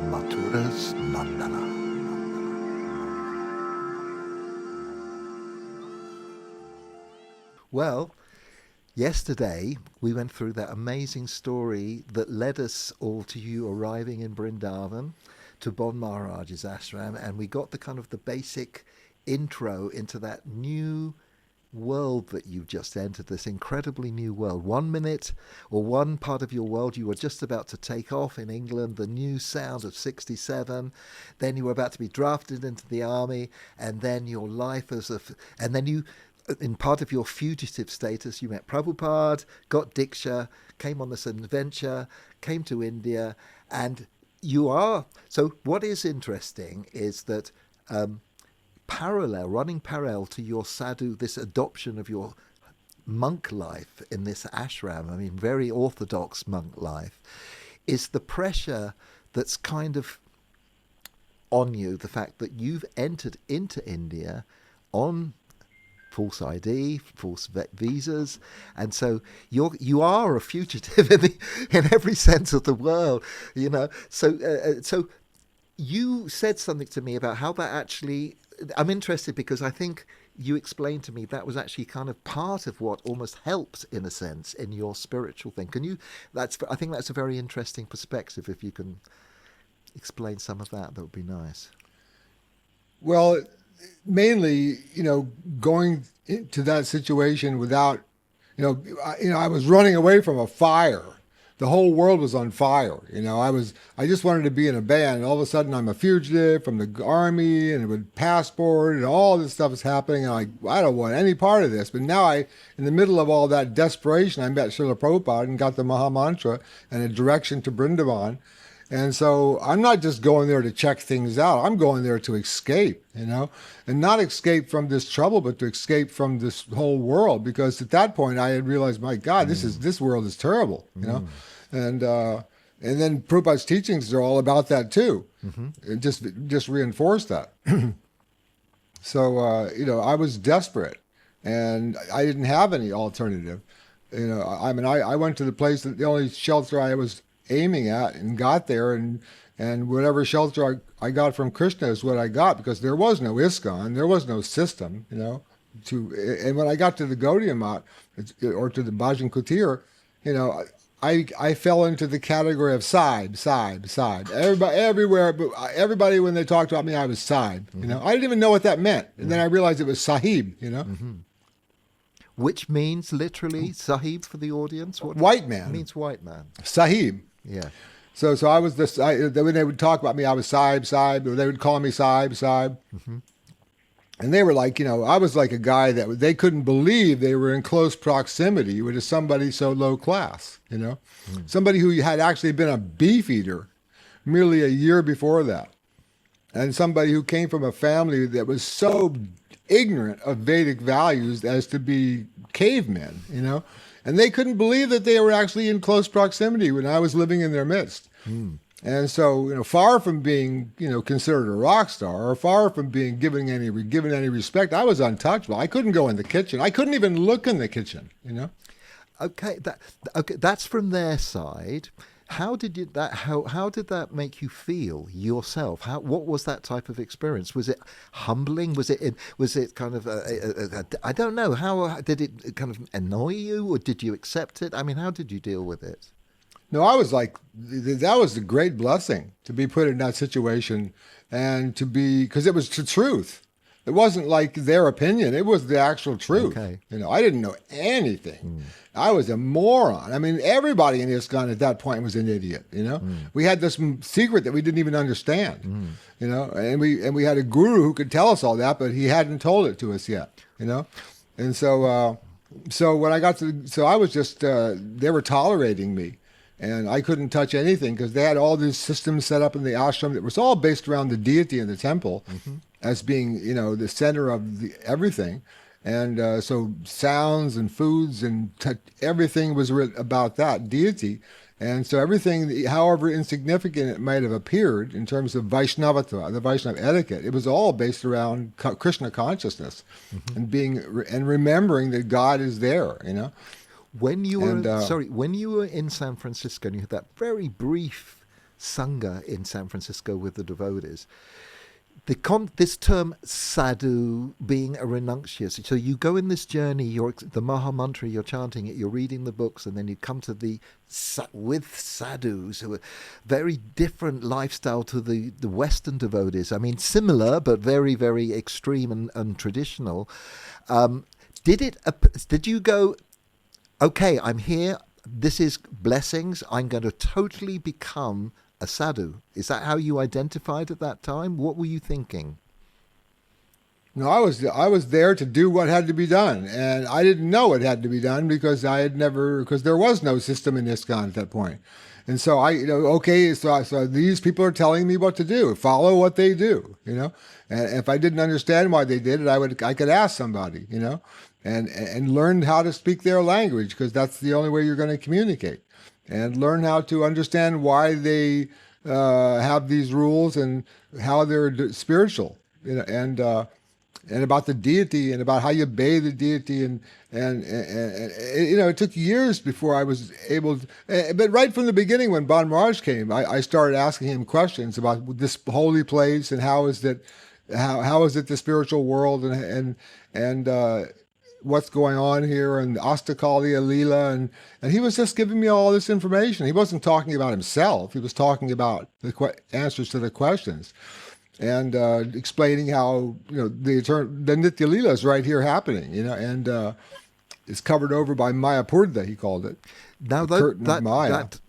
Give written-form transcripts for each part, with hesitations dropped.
Matura's Mandala. Well, yesterday we went through that amazing story that led us all to you arriving in Vrindavan, to Bon Maharaj's ashram, and we got the kind of the basic intro into that new world that you just entered, this incredibly new world. 1 minute or one part of your world you were just about to take off in England, the new sound of 67, then you were about to be drafted into the army, and then your life and then you, in part of your fugitive status, you met Prabhupada, got Diksha, came on this adventure, came to India, and you are. So what is interesting is that running parallel to your sadhu, this adoption of your monk life in this ashram, I mean, very orthodox monk life, is the pressure that's kind of on you, the fact that you've entered into India on false ID, false visas, and so you are a fugitive in every sense of the world, you know. So you said something to me about how that actually. I'm interested because I think you explained to me that was actually kind of part of what almost helped, in a sense, in your spiritual thing. I think that's a very interesting perspective. If you can explain some of that, that would be nice. Well, mainly, going into that situation without, I was running away from a fire. The whole world was on fire. I just wanted to be in a band. All of a sudden, I'm a fugitive from the army, and with passport, and all this stuff is happening. And I don't want any part of this. But now in the middle of all that desperation, I met Srila Prabhupada and got the Maha Mantra and a direction to Vrindavan. And so I'm not just going there to check things out. I'm going there to escape, and not escape from this trouble, but to escape from this whole world. Because at that point, I had realized, my God, this world is terrible, And then Prabhupada's teachings are all about that too. It just reinforced that. So I was desperate, and I didn't have any alternative. I went to the place that the only shelter I was aiming at, and got there, and whatever shelter I got from Krishna is what I got, because there was no ISKCON, there was no system, and when I got to the Gaudiya Math, or to the Bhajan Kutir, I fell into the category of Sahib. Everywhere, but everybody, when they talked about me, I was Sahib. I didn't even know what that meant, and then I realized it was Sahib. Which means literally Sahib for the audience. What white man. It means white man. Sahib. Yeah. So I was this. When they would talk about me, I was Sahib, or they would call me Sahib. And they were like, I was like a guy that they couldn't believe they were in close proximity with somebody so low class, somebody who had actually been a beef eater merely a year before that. And somebody who came from a family that was so ignorant of Vedic values as to be cavemen, and they couldn't believe that they were actually in close proximity when I was living in their midst. And so, far from being, considered a rock star, or far from being given any respect, I was untouchable. I couldn't go in the kitchen. I couldn't even look in the kitchen, Okay, that's from their side. How did that make you feel yourself? What was that type of experience? Was it humbling? Was it kind of I don't know. How did it kind of annoy you, or did you accept it? I mean, how did you deal with it? No, I was like, that was a great blessing to be put in that situation, and because it was the truth. It wasn't like their opinion. It was the actual truth. Okay. I didn't know anything. I was a moron. I mean, everybody in ISKCON at that point was an idiot. We had this secret that we didn't even understand. And we had a guru who could tell us all that, but he hadn't told it to us yet. And so when I got to, I was just they were tolerating me. And I couldn't touch anything because they had all these systems set up in the ashram that was all based around the deity in the temple as being, the center of everything. And so sounds and foods and everything was about that deity. And so everything, however insignificant it might have appeared in terms of Vaishnavata, the Vaishnava etiquette, it was all based around Krishna consciousness and remembering that God is there, you know. When you And were when you were in San Francisco and you had that very brief Sanga in San Francisco with the devotees, this term sadhu being a renunciate. So you go in this journey, the Maha Mantra, you're chanting it, you're reading the books, and then you come to with sadhus who are very different lifestyle to the Western devotees. I mean, similar, but very, very extreme and traditional. Did you go, okay, I'm here, this is blessings, I'm going to totally become a sadhu? Is that how you identified at that time? What were you thinking? No, I was there to do what had to be done, and I didn't know it had to be done because there was no system in ISKCON at that point. And so so these people are telling me what to do. Follow what they do, you know. And if I didn't understand why they did it, I could ask somebody, you know, and learn how to speak their language, because that's the only way you're going to communicate. And learn how to understand why they have these rules and how they're spiritual, you know, and about the deity and about how you obey the deity and you know, it took years before I was able to, but right from the beginning when Ban Maharaj came, I started asking him questions about this holy place and how is it the spiritual world and what's going on here, and Astakali Alila, and he was just giving me all this information. He wasn't talking about himself. He was talking about the answers to the questions, and explaining how, you know, the Nitya Leela is right here happening, you know, and it's covered over by Mayapurda, he called it. Now the curtain of Maya. That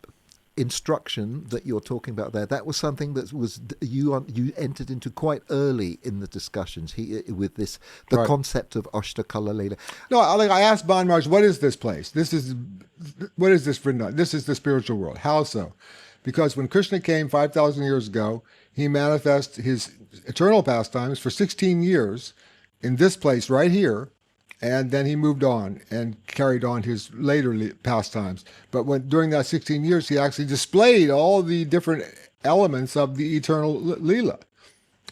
instruction that you're talking about there, that was something that was you entered into quite early in the discussions with this, the Right. concept of Ashtakala Leela. No, I asked Ban Maharaj, what is this place? What is this Vrindavan? This is the spiritual world. How so? Because when Krishna came 5,000 years ago, he manifested his eternal pastimes for 16 years in this place right here, and then he moved on and carried on his later pastimes. But during that 16 years, he actually displayed all the different elements of the eternal Leela.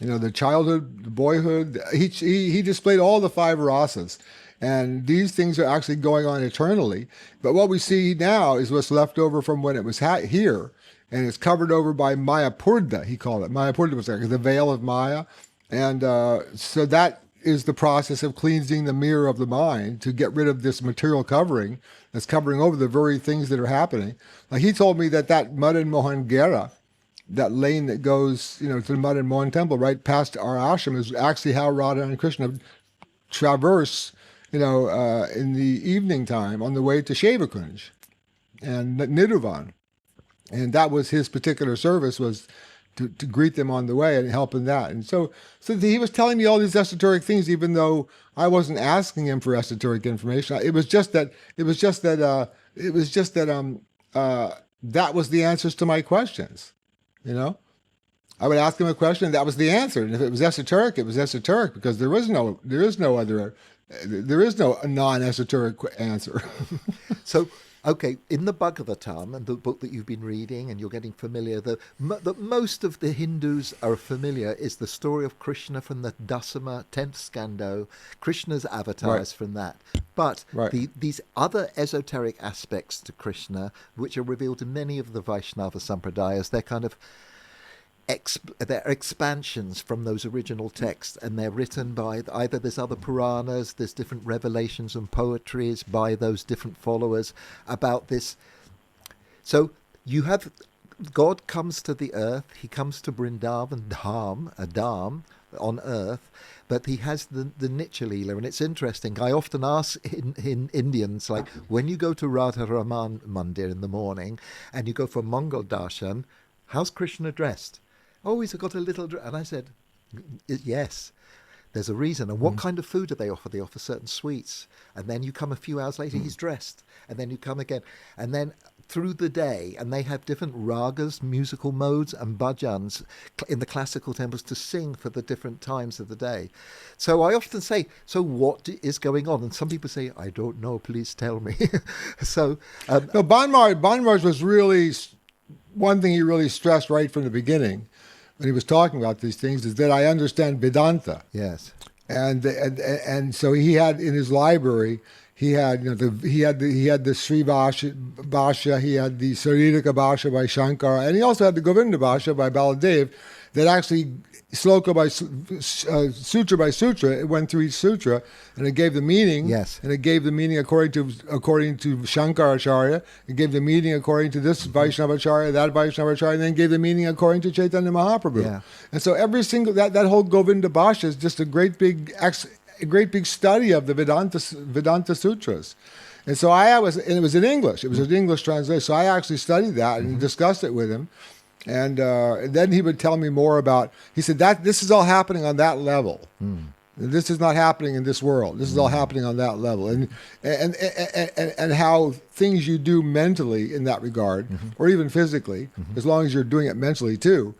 You know, the childhood, the boyhood, he displayed all the five rasas. And these things are actually going on eternally. But what we see now is what's left over from when it was here, and it's covered over by Mayapurda, he called it. Mayapurda was like the veil of Maya. And so that is the process of cleansing the mirror of the mind to get rid of this material covering that's covering over the very things that are happening. Like he told me that Madan Mohan Gera, that lane that goes, you know, to the Madan Mohan temple right past our ashram, is actually how Radha and Krishna traverse, you know, in the evening time on the way to Shivakunj and Nidhuvan. And that was his particular service, was to greet them on the way and help in that. And so he was telling me all these esoteric things, even though I wasn't asking him for esoteric information. It was just that that was the answers to my questions. You know, I would ask him a question, and that was the answer. And if it was esoteric, it was esoteric, because there is no non-esoteric answer. So, okay, in the Bhagavatam and the book that you've been reading and you're getting familiar, that most of the Hindus are familiar is the story of Krishna from the Dasama 10th Skando, Krishna's avatars from that. But these other esoteric aspects to Krishna, which are revealed in many of the Vaishnava Sampradayas, they're kind of they're expansions from those original texts, and they're written by either there's other Puranas, there's different revelations and poetries by those different followers about this. So you have God comes to the earth, he comes to Vrindavan Dham on earth, but he has the Nitya Leela, and it's interesting. I often ask in Indians, like, when you go to Radha Raman Mandir in the morning and you go for Mangal Darshan, how's Krishna dressed? Oh, he's got a little dress. And I said, yes, there's a reason. And what kind of food do they offer? They offer certain sweets. And then you come a few hours later, he's dressed. And then you come again. And then through the day, and they have different ragas, musical modes, and bhajans in the classical temples to sing for the different times of the day. So I often say, so what is going on? And some people say, I don't know, please tell me. So no, Banmarj was really, one thing he really stressed right from the beginning when he was talking about these things is that I understand Vedanta. yes. And so he had in his library, he had he had the Sri Bhasha, he had the Saririka Bhasha by Shankara, and he also had the Govinda Bhasha by Baladev that actually sloka by sutra by sutra, it went through each sutra and it gave the meaning. Yes. And it gave the meaning according to Shankaracharya. It gave the meaning according to this Vaishnavacharya, that Vaishnavacharya, and then gave the meaning according to Chaitanya Mahaprabhu. Yeah. And so every single that whole Govinda Bhasha is just a great big study of the Vedanta sutras. And so and it was in English. It was an English translation. So I actually studied that and discussed it with him. And then he would tell me more about, he said, that this is all happening on that level. This is not happening in this world. This is all happening on that level. And how things you do mentally in that regard, or even physically, as long as you're doing it mentally too,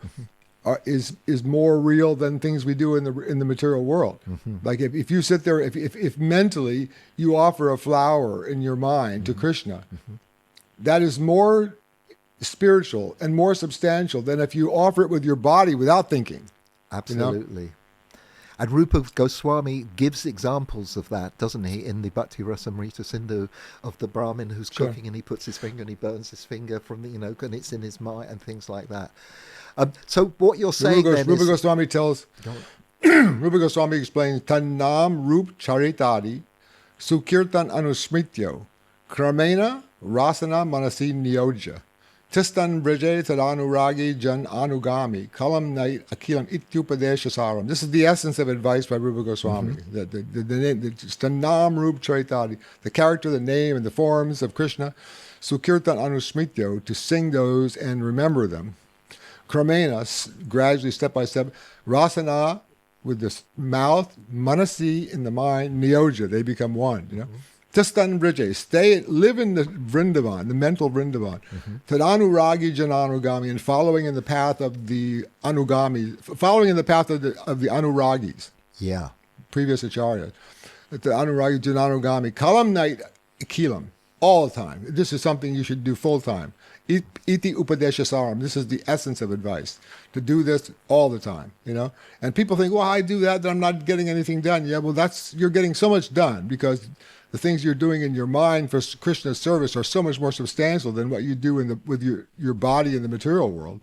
is more real than things we do in the material world. Like if you sit there, if mentally you offer a flower in your mind to Krishna, that is more spiritual and more substantial than if you offer it with your body without thinking. Absolutely. You know? And Rupa Goswami gives examples of that, doesn't he, in the Bhakti Rasamrita Sindhu, of the Brahmin who's cooking and he puts his finger and he burns his finger from the, and it's in his mind and things like that. So what you're saying Rupa Goswami tells, Rupa Goswami explains, Tannam Rup Charitadi Sukirtan Anusmrityo Kramena Rasana Manasi Niyojya Tistan Brije Tadanuragi Jan Anugami Kalam Nait Akilam Ityupadeshasaram. This is the essence of advice by Rupa Goswami. The name, Tannam Rup Charitadi, the character, the name, and the forms of Krishna. Sukirtan Anusmrityo, to sing those and remember them. Kramena, gradually, step by step. Rasana, with the mouth. Manasi, in the mind. Niyojya, they become one. Tistan Brije, live in the Vrindavan, the mental Vrindavan. Tadanuragi Jananugami, and following in the path of the Anugami, following in the path of the Anuragis. Yeah. Previous acharyas. The Anuragi Jananugami. Kalam Night Kilam, all the time. This is something you should do full time. Iti Upadeshasaram, this is the essence of advice. To do this all the time, And people think, well, I do that, then I'm not getting anything done. Yeah, well, you're getting so much done because the things you're doing in your mind for Krishna's service are so much more substantial than what you do with your body in the material world.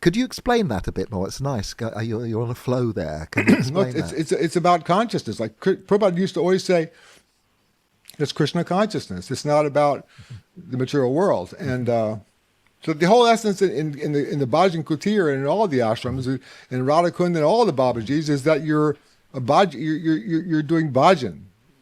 Could you explain that a bit more? It's nice. You're on a flow there. Can you explain that? It's about consciousness. Like Prabhupada used to always say, it's Krishna consciousness. It's not about the material world. And so the whole essence in the Bhajan Kutir and in all the ashrams, in Radhakund and all the Babajis, is that you're doing bhajan.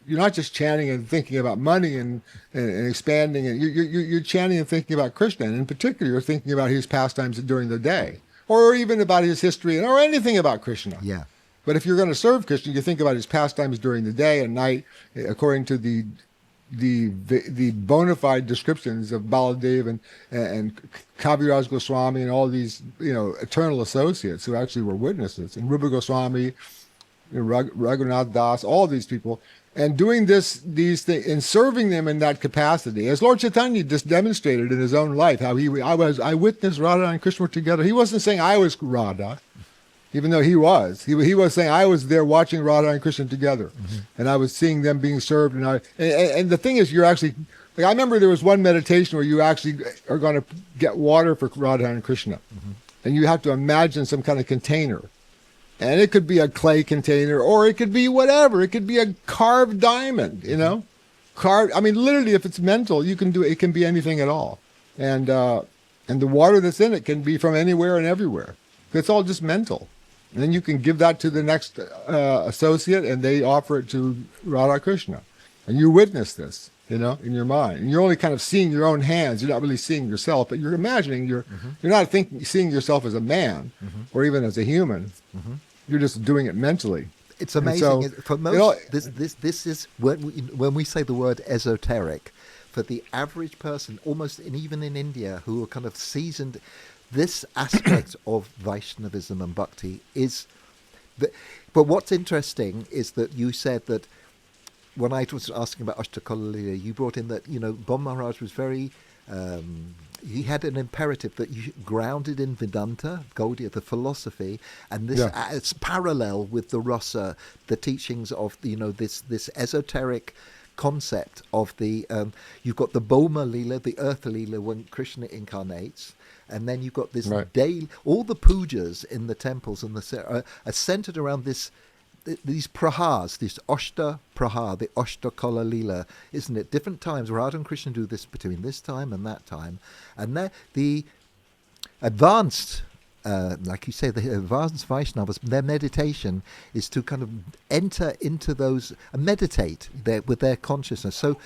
You're not just chanting and thinking about money and expanding. And you're chanting and thinking about Krishna. And in particular, you're thinking about his pastimes during the day. Or even about his history or anything about Krishna. Yeah. But if you're going to serve Krishna, you think about his pastimes during the day and night, according to the bona fide descriptions of Baladev and Kaviraj Goswami and all these eternal associates who actually were witnesses, and Rupa Goswami, Raghunath Das, all these people, and doing these things and serving them in that capacity, as Lord Chaitanya just demonstrated in his own life, how I witnessed Radha and Krishna together. He wasn't saying I was Radha, even though he was. He was saying I was there watching Radha and Krishna together, and I was seeing them being served. And the thing is, you're actually, like, I remember there was one meditation where you actually are going to get water for Radha and Krishna, and you have to imagine some kind of container. And it could be a clay container, or it could be whatever. It could be a carved diamond, Carved. I mean, literally, if it's mental, you can do it. It can be anything at all. And the water that's in it can be from anywhere and everywhere. It's all just mental. And then you can give that to the next associate, and they offer it to Radha Krishna. And you witness this, in your mind. And you're only kind of seeing your own hands. You're not really seeing yourself, but you're imagining. You're not seeing yourself as a man or even as a human. You're just doing it mentally. It's amazing. For most, this is when we say the word esoteric. for the average person, almost, and even in India, who are kind of seasoned, this aspect of Vaishnavism and bhakti is. But what's interesting is that you said that when I was asking about Ashtakala Lila, you brought in that, Bon Maharaj was very. He had an imperative that you grounded in Vedanta, Gaudiya, the philosophy, and this it's parallel with the rasa, the teachings of this esoteric concept of the you've got the Bhoma Lila, the Earth Lila when Krishna incarnates, and then you've got this day. All the pujas in the temples and are centered around these prahars, this Ashta Prahar, the Ashta Kala Lila, isn't it? Different times, Radha and Krishna do this between this time and that time. And the advanced, like you say, the advanced Vaishnavas, their meditation is to kind of enter into those and meditate with their consciousness. So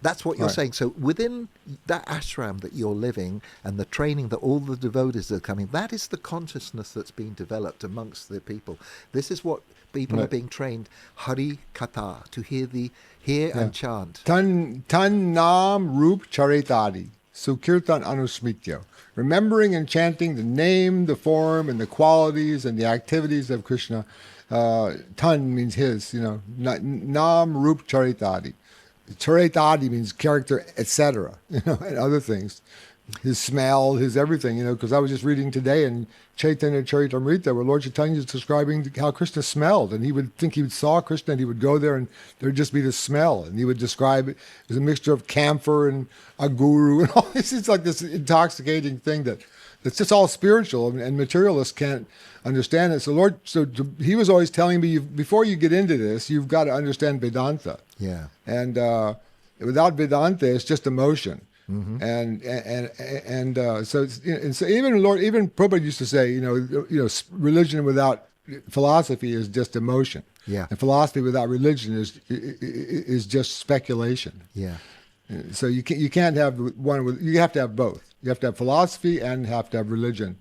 that's what you're saying. So within that ashram that you're living and the training that all the devotees are coming, that is the consciousness that's being developed amongst the people. This is what people are being trained, Hari Katha, to hear and chant. Tan Nam Rup Charitadi, Sukirtan Anusmitya. Remembering and chanting the name, the form, and the qualities and the activities of Krishna. Tan means his, Nam Rup Charitadi. Charitadi means character, etc., and other things. His smell, his everything, because I was just reading today in Chaitanya Charitamrita where Lord Chaitanya is describing how Krishna smelled, and he would think he saw Krishna and he would go there and there would just be the smell, and he would describe it as a mixture of camphor and aguru and all this. It's like this intoxicating thing that's just all spiritual, and materialists can't understand it. So he was always telling me, before you get into this, you've got to understand Vedanta. Yeah. And without Vedanta, it's just emotion. Mm-hmm. So even Prabhupada used to say, religion without philosophy is just emotion. Yeah. And philosophy without religion is just speculation. Yeah. So you can't have one. You have to have both. You have to have philosophy and have to have religion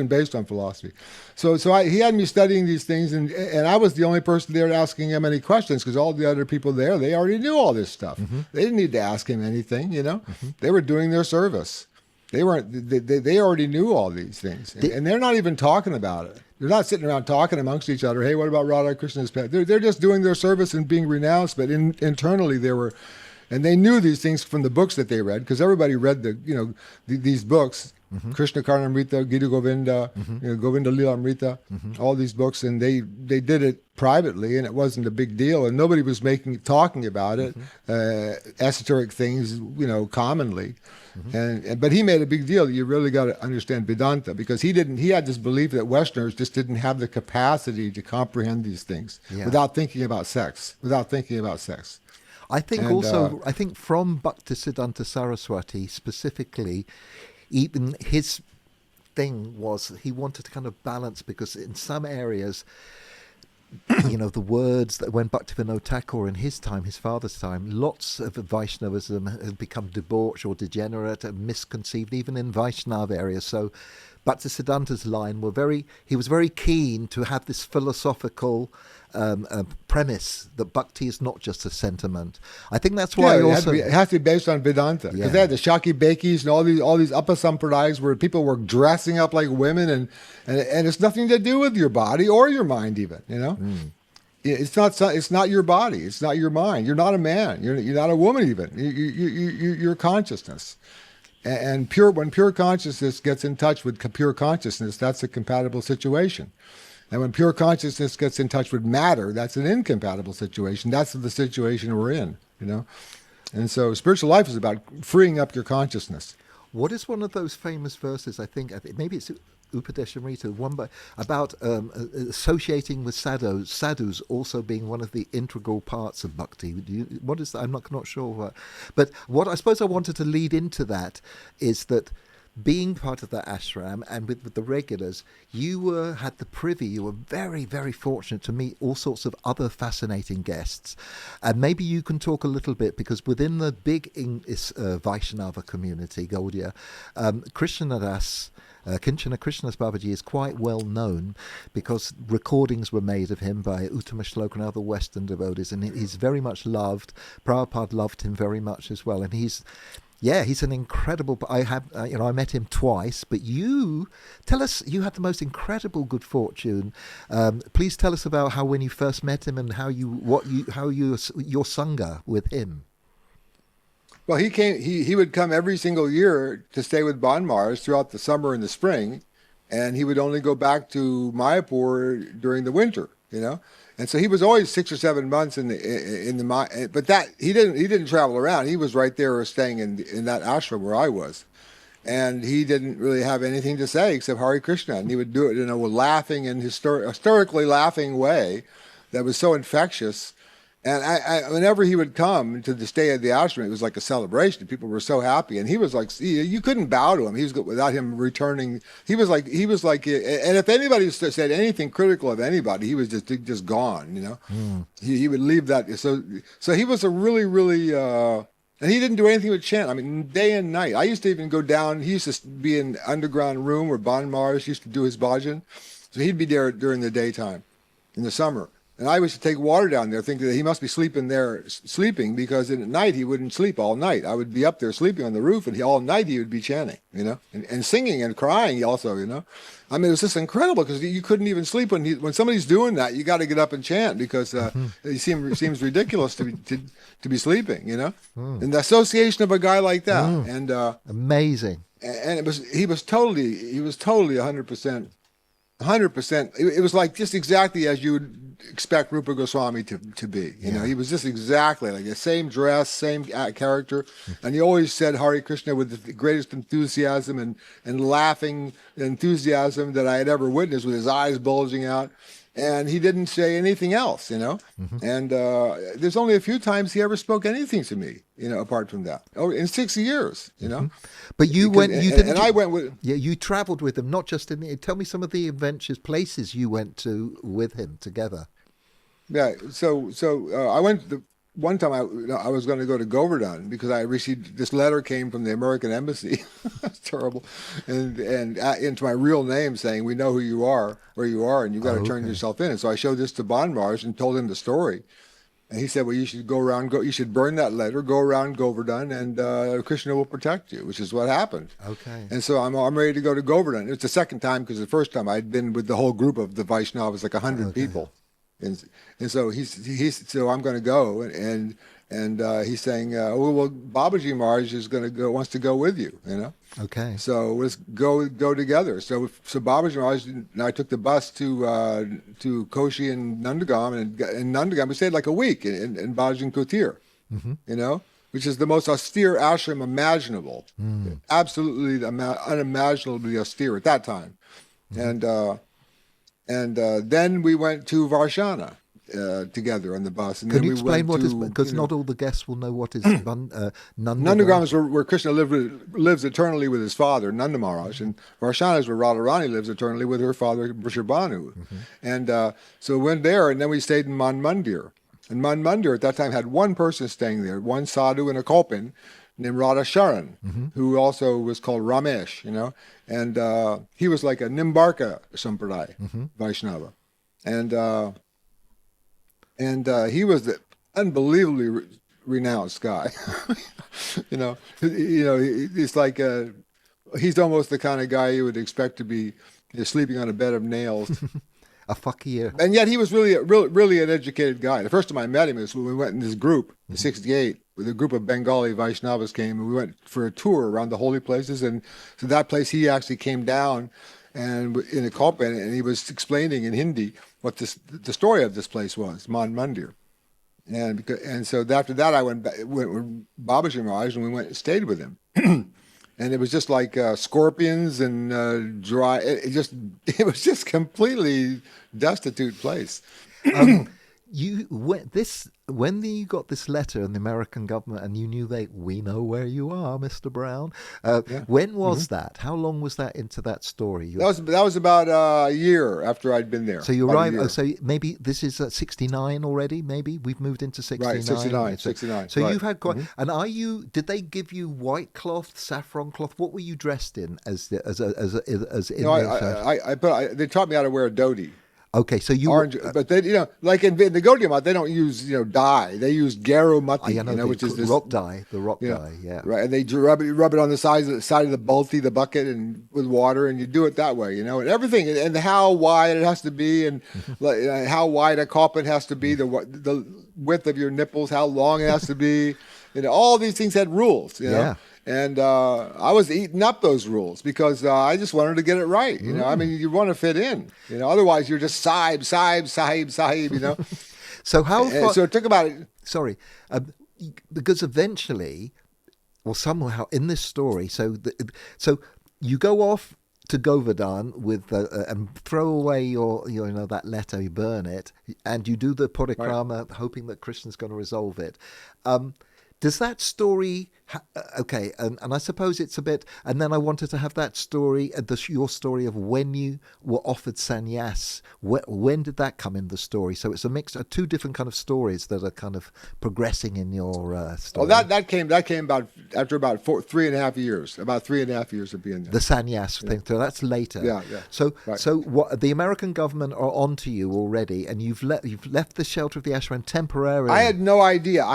based on philosophy. So he had me studying these things, and I was the only person there asking him any questions, because all the other people there, they already knew all this stuff. Mm-hmm. They didn't need to ask him anything, Mm-hmm. They were doing their service. They already knew all these things, and they're not even talking about it. They're not sitting around talking amongst each other. Hey, what about Radha Krishna's path? They're just doing their service and being renounced, but internally they were. And they knew these things from the books that they read, because everybody read these books, mm-hmm. Krishna Karnamrita, Gita Govinda, mm-hmm. Govinda Lila Amrita, mm-hmm. all these books, and they did it privately, and it wasn't a big deal, and nobody was talking about it, mm-hmm. Esoteric things, commonly, mm-hmm. But he made a big deal. You really got to understand Vedanta, because he had this belief that Westerners just didn't have the capacity to comprehend these things without thinking about sex. I think I think from Bhaktisiddhanta Saraswati specifically, even his thing was he wanted to kind of balance, because in some areas, the words that when Bhaktivinoda Thakur in his time, his father's time, lots of Vaishnavism had become debauched or degenerate and misconceived, even in Vaishnava areas. So Bhaktisiddhanta's line he was very keen to have this philosophical premise that bhakti is not just a sentiment. I think that's why it has to be based on Vedanta, because they had the Shaki Bekis and all these Upper Sampradayas where people were dressing up like women, and it's nothing to do with your body or your mind even. It's not your body, it's not your mind. You're not a man. You're not a woman even. You're consciousness. And when pure consciousness gets in touch with pure consciousness, that's a compatible situation. And when pure consciousness gets in touch with matter, that's an incompatible situation. That's the situation we're in, And so spiritual life is about freeing up your consciousness. What is one of those famous verses, I think maybe it's Upadeshamrita, one about associating with sadhus also being one of the integral parts of bhakti. What is that? I'm not sure. But what I suppose I wanted to lead into that is that being part of that ashram and with the regulars, you were very, very fortunate to meet all sorts of other fascinating guests. And maybe you can talk a little bit, because within the big Vaishnava community, Gaudiya, Krishna Das Krishna Das Babaji is quite well known because recordings were made of him by Uttama Shloka and other Western devotees, and he's very much loved. Prabhupada loved him very much as well, and he's an incredible. I met him twice, but you tell us, you had the most incredible good fortune. Please tell us about how when you first met him and your Sanga with him. Well, he would come every single year to stay with Bon Mars throughout the summer and the spring, and he would only go back to Mayapur during the winter, And so he was always 6 or 7 months but that he didn't travel around. He was right there staying in that ashram where I was. And he didn't really have anything to say except Hare Krishna, and he would do it in a laughing and historically laughing way that was so infectious. And whenever he would come to the stay at the ashram, it was like a celebration. People were so happy, and he was like, you couldn't bow to him. He was without him returning. He was like, and if anybody said anything critical of anybody, he was just gone. He would leave that. So he was a really, really, and he didn't do anything but chant. I mean, day and night. I used to even go down. He used to be in an underground room where Bon Mars used to do his bhajan. So he'd be there during the daytime, in the summer. And I used to take water down there, thinking that he must be sleeping because at night he wouldn't sleep all night. I would be up there sleeping on the roof, and all night he would be chanting, and singing and crying also, I mean, it was just incredible because you couldn't even sleep when somebody's doing that. You got to get up and chant because it seems ridiculous to be sleeping, And the association of a guy like that, and amazing, and he was totally 100%. 100%. It was like just exactly as you would expect Rupa Goswami to be. He was just exactly like the same dress, same character, and he always said Hare Krishna with the greatest enthusiasm and laughing enthusiasm that I had ever witnessed, with his eyes bulging out. And he didn't say anything else, And there's only a few times he ever spoke anything to me, apart from that. Oh, in 6 years, But you went. You didn't. And I went with. Yeah, you travelled with him, not just in. Tell me some of the adventures, places you went to with him together. Yeah. So I went to one time. I was going to go to Govardhan because I received this letter came from the American embassy. It's terrible, and into my real name saying, "We know who you are, where you are, and you got to turn yourself in." And so I showed this to Bon Mars and told him the story, and he said, "Well, you should you should burn that letter, go around Govardhan, and Krishna will protect you," which is what happened. Okay. And so I'm ready to go to Govardhan. It's the second time because the first time I'd been with the whole group of the Vaishnavas, like 100 people. And so so I'm going to go, and he's saying, well, Babaji Maharaj wants to go with you, Okay. So let's go together. So Babaji Maharaj and I took the bus to Koshi and Nandagam, and in Nandagam we stayed like a week in Bhajan Kutir, which is the most austere ashram imaginable, absolutely unimaginably austere at that time, and then we went to Varshana together on the bus. And Can then you explain what is, because not all the guests will know what is Nandagam. Nandagam is where Krishna lives eternally with his father, Nanda Maharaj, and Varshana is where Radharani lives eternally with her father, Vrishabhanu. And so we went there, and then we stayed in Man Mandir. And Man Mandir at that time had one person staying there, one sadhu and a kalpin, named Radha Sharan, who also was called Ramesh, and he was like a Nimbarka Sampradaya, Vaishnava. And he was the unbelievably renounced guy. It's like he's almost the kind of guy you would expect to be sleeping on a bed of nails. A fakir. And yet he was really an educated guy. The first time I met him is when we went in this group, in 68, with a group of Bengali Vaishnavas came, and we went for a tour around the holy places. And so that place, he actually came down and in a kalpan, and he was explaining in Hindi what the story of this place was, Man Mandir. And so after that, I went with Babaji Maharaj, and we went and stayed with him. And it was just like scorpions and dry. It was just completely destitute place. when you got this letter in the American government and you knew we know where you are, Mr. Brown. When was that? How long was that into that story? That was about a year after I'd been there. So you arrived. So maybe this is 69 already. Maybe we've moved into 69. Right, 69. So right. you've had quite. And did they give you white cloth, saffron cloth? What were you dressed in as in? No, they taught me how to wear a dhoti. Okay, so you orange, but they, like in the Gaudiya Math, they don't use dye. They use garu mati, which is this rock dye. The rock dye, yeah. Right, and they rub it on the side of the balti, the bucket, and with water, and you do it that way, and everything, and how wide it has to be, and how wide a coffin has to be, the width of your nipples, how long it has to be, all these things had rules, Yeah. And I was eating up those rules because I just wanted to get it right. I mean, you want to fit in. Otherwise you're just sahib. So how far? So it took about. Sorry, because eventually, or somehow in this story, so you go off to Govardhan with and throw away your that letter, you burn it, and you do the parikrama, hoping that Krishna's going to resolve it. Does that story, okay, and I suppose it's a bit, and then I wanted to have that story, your story of when you were offered sannyas. When did that come in the story? So it's a mix of two different kind of stories that are kind of progressing in your story. Well, that came about after about 3.5 years, about 3.5 years of being there. The sannyas thing, so that's later. Yeah. So what the American government are onto you already, and you've left the shelter of the ashram temporarily. I had no idea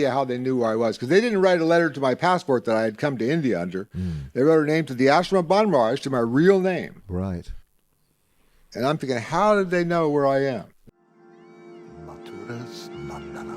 how they knew where I was, because they didn't write a letter to my passport that I had come to India under. They wrote a name to the Ashram Banmaraj, to my real name. Right. And I'm thinking, how did they know where I am? Matura's Mandana.